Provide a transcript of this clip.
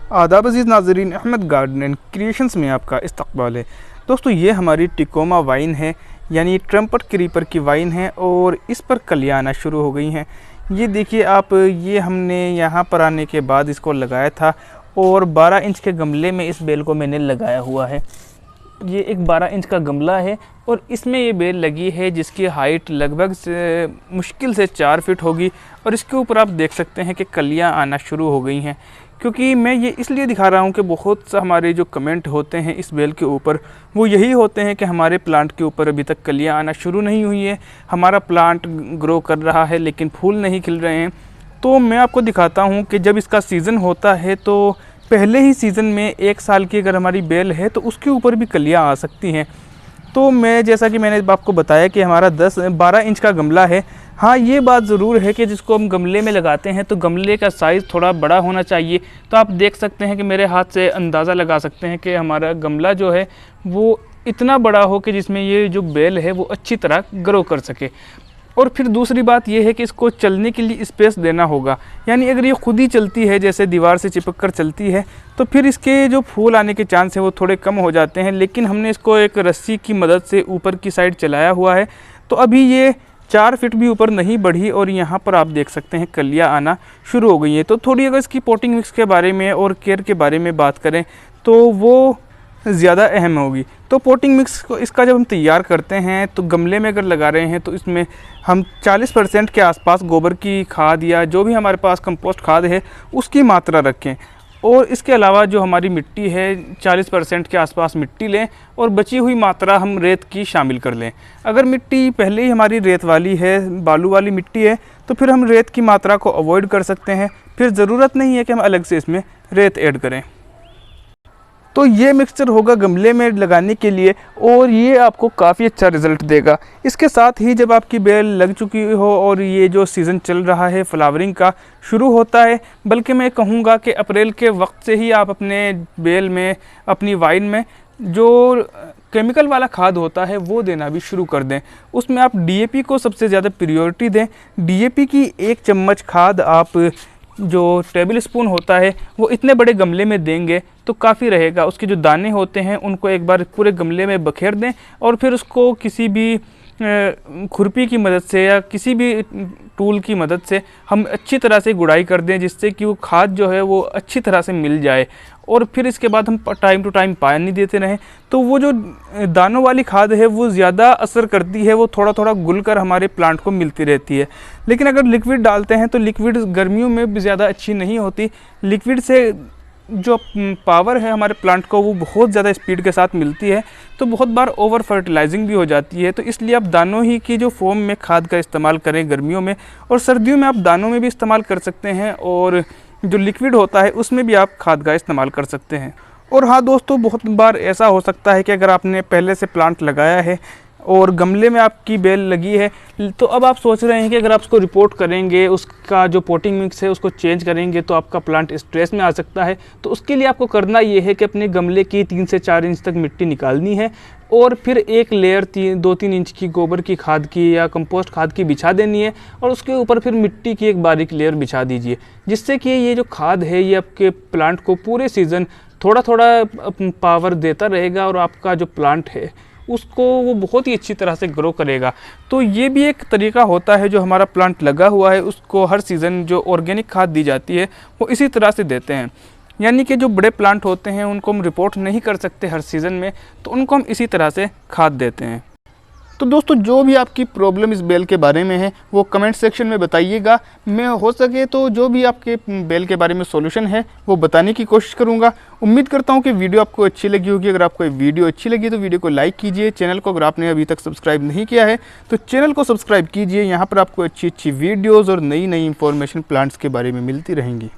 आदाब अज़ीज़ नाज़रीन, Ahmad garden and creations में आपका इस्तकबाल है। दोस्तों, ये हमारी टिकोमा वाइन है, यानी ट्रम्पट क्रीपर की वाइन है और इस पर कलियाँ आना शुरू हो गई हैं। ये देखिए आप, ये हमने यहाँ पर आने के बाद इसको लगाया था और 12 इंच के गमले में इस बेल को मैंने लगाया हुआ है। ये एक 12 इंच का गमला है और इसमें ये बेल लगी है जिसकी हाइट लगभग से मुश्किल से 4 फीट होगी और इसके ऊपर आप देख सकते हैं कि कलियां आना शुरू हो गई हैं। क्योंकि मैं ये इसलिए दिखा रहा हूँ कि बहुत सा हमारे जो कमेंट होते हैं इस बेल के ऊपर वो यही होते हैं कि हमारे प्लांट के ऊपर अभी तक कलियां आना शुरू नहीं हुई है, हमारा प्लांट ग्रो कर रहा है लेकिन फूल नहीं खिल रहे हैं। तो मैं आपको दिखाता हूँ कि जब इसका सीज़न होता है तो पहले ही सीज़न में 1 साल की अगर हमारी बेल है तो उसके ऊपर भी कलियां आ सकती हैं। तो मैं जैसा कि मैंने आपको बताया कि हमारा 12 इंच का गमला है। हाँ, ये बात ज़रूर है कि जिसको हम गमले में लगाते हैं तो गमले का साइज़ थोड़ा बड़ा होना चाहिए। तो आप देख सकते हैं कि मेरे हाथ से अंदाज़ा लगा सकते हैं कि हमारा गमला जो है वो इतना बड़ा हो कि जिसमें ये जो बेल है वो अच्छी तरह ग्रो कर सके। और फिर दूसरी बात यह है कि इसको चलने के लिए स्पेस देना होगा, यानी अगर ये खुद ही चलती है जैसे दीवार से चिपक कर चलती है तो फिर इसके जो फूल आने के चांस हैं वो थोड़े कम हो जाते हैं। लेकिन हमने इसको एक रस्सी की मदद से ऊपर की साइड चलाया हुआ है तो अभी ये 4 फीट भी ऊपर नहीं बढ़ी और यहाँ पर आप देख सकते हैं कलियाँ आना शुरू हो गई हैं। तो थोड़ी अगर इसकी पोटिंग मिक्स के बारे में और केयर के बारे में बात करें तो वो ज़्यादा अहम होगी। तो पोटिंग मिक्स को इसका जब हम तैयार करते हैं तो गमले में अगर लगा रहे हैं तो इसमें हम 40% के आसपास गोबर की खाद या जो भी हमारे पास कंपोस्ट खाद है उसकी मात्रा रखें। और इसके अलावा जो हमारी मिट्टी है 40% के आसपास मिट्टी लें और बची हुई मात्रा हम रेत की शामिल कर लें। अगर मिट्टी पहले ही हमारी रेत वाली है, बालू वाली मिट्टी है, तो फिर हम रेत की मात्रा को अवॉइड कर सकते हैं। फिर ज़रूरत नहीं है कि हम अलग से इसमें रेत ऐड करें। तो ये मिक्सचर होगा गमले में लगाने के लिए और ये आपको काफ़ी अच्छा रिज़ल्ट देगा। इसके साथ ही जब आपकी बेल लग चुकी हो और ये जो सीज़न चल रहा है फ्लावरिंग का शुरू होता है, बल्कि मैं कहूँगा कि अप्रैल के वक्त से ही आप अपने बेल में, अपनी वाइन में जो केमिकल वाला खाद होता है वो देना भी शुरू कर दें। उसमें आप DAP को सबसे ज़्यादा प्रायोरिटी दें। DAP की 1 चम्मच खाद आप जो टेबल स्पून होता है वो इतने बड़े गमले में देंगे तो काफ़ी रहेगा। उसके जो दाने होते हैं उनको एक बार पूरे गमले में बखेर दें और फिर उसको किसी भी खुरपी की मदद से या किसी भी टूल की मदद से हम अच्छी तरह से गुड़ाई कर दें, जिससे कि वो खाद जो है वो अच्छी तरह से मिल जाए। और फिर इसके बाद हम टाइम टू टाइम पानी देते रहें तो वो जो दानों वाली खाद है वो ज़्यादा असर करती है, वो थोड़ा थोड़ा घुल कर हमारे प्लांट को मिलती रहती है। लेकिन अगर लिक्विड डालते हैं तो लिक्विड गर्मियों में भी ज़्यादा अच्छी नहीं होती। लिक्विड से जो पावर है हमारे प्लांट को वो बहुत ज़्यादा स्पीड के साथ मिलती है, तो बहुत बार ओवर फर्टिलाइजिंग भी हो जाती है। तो इसलिए आप दानों ही की जो फॉर्म में खाद का इस्तेमाल करें गर्मियों में, और सर्दियों में आप दानों में भी इस्तेमाल कर सकते हैं और जो लिक्विड होता है उसमें भी आप खाद का इस्तेमाल कर सकते हैं। और हाँ दोस्तों, बहुत बार ऐसा हो सकता है कि अगर आपने पहले से प्लांट लगाया है और गमले में आपकी बेल लगी है तो अब आप सोच रहे हैं कि अगर आप उसको रिपोर्ट करेंगे, उसका जो पोटिंग मिक्स है उसको चेंज करेंगे तो आपका प्लांट स्ट्रेस में आ सकता है। तो उसके लिए आपको करना ये है कि अपने गमले की 3 से 4 इंच तक मिट्टी निकालनी है और फिर एक लेयर 2-3 इंच की गोबर की खाद की या कंपोस्ट खाद की बिछा देनी है और उसके ऊपर फिर मिट्टी की एक बारीक लेयर बिछा दीजिए, जिससे कि ये जो खाद है ये आपके प्लांट को पूरे सीज़न थोड़ा थोड़ा पावर देता रहेगा और आपका जो प्लांट है उसको वो बहुत ही अच्छी तरह से ग्रो करेगा। तो ये भी एक तरीका होता है, जो हमारा प्लांट लगा हुआ है उसको हर सीज़न जो ऑर्गेनिक खाद दी जाती है वो इसी तरह से देते हैं। यानी कि जो बड़े प्लांट होते हैं उनको हम रिपोर्ट नहीं कर सकते हर सीज़न में, तो उनको हम इसी तरह से खाद देते हैं। तो दोस्तों, जो भी आपकी प्रॉब्लम इस बेल के बारे में है वो कमेंट सेक्शन में बताइएगा। मैं हो सके तो जो भी आपके बेल के बारे में सॉल्यूशन है वो बताने की कोशिश करूंगा। उम्मीद करता हूं कि वीडियो आपको अच्छी लगी होगी। अगर आपको वीडियो अच्छी लगी तो वीडियो को लाइक कीजिए। चैनल को अगर आपने अभी तक सब्सक्राइब नहीं किया है तो चैनल को सब्सक्राइब कीजिए। यहाँ पर आपको अच्छी अच्छी वीडियोज़ और नई नई इंफॉर्मेशन प्लांट्स के बारे में मिलती रहेंगी।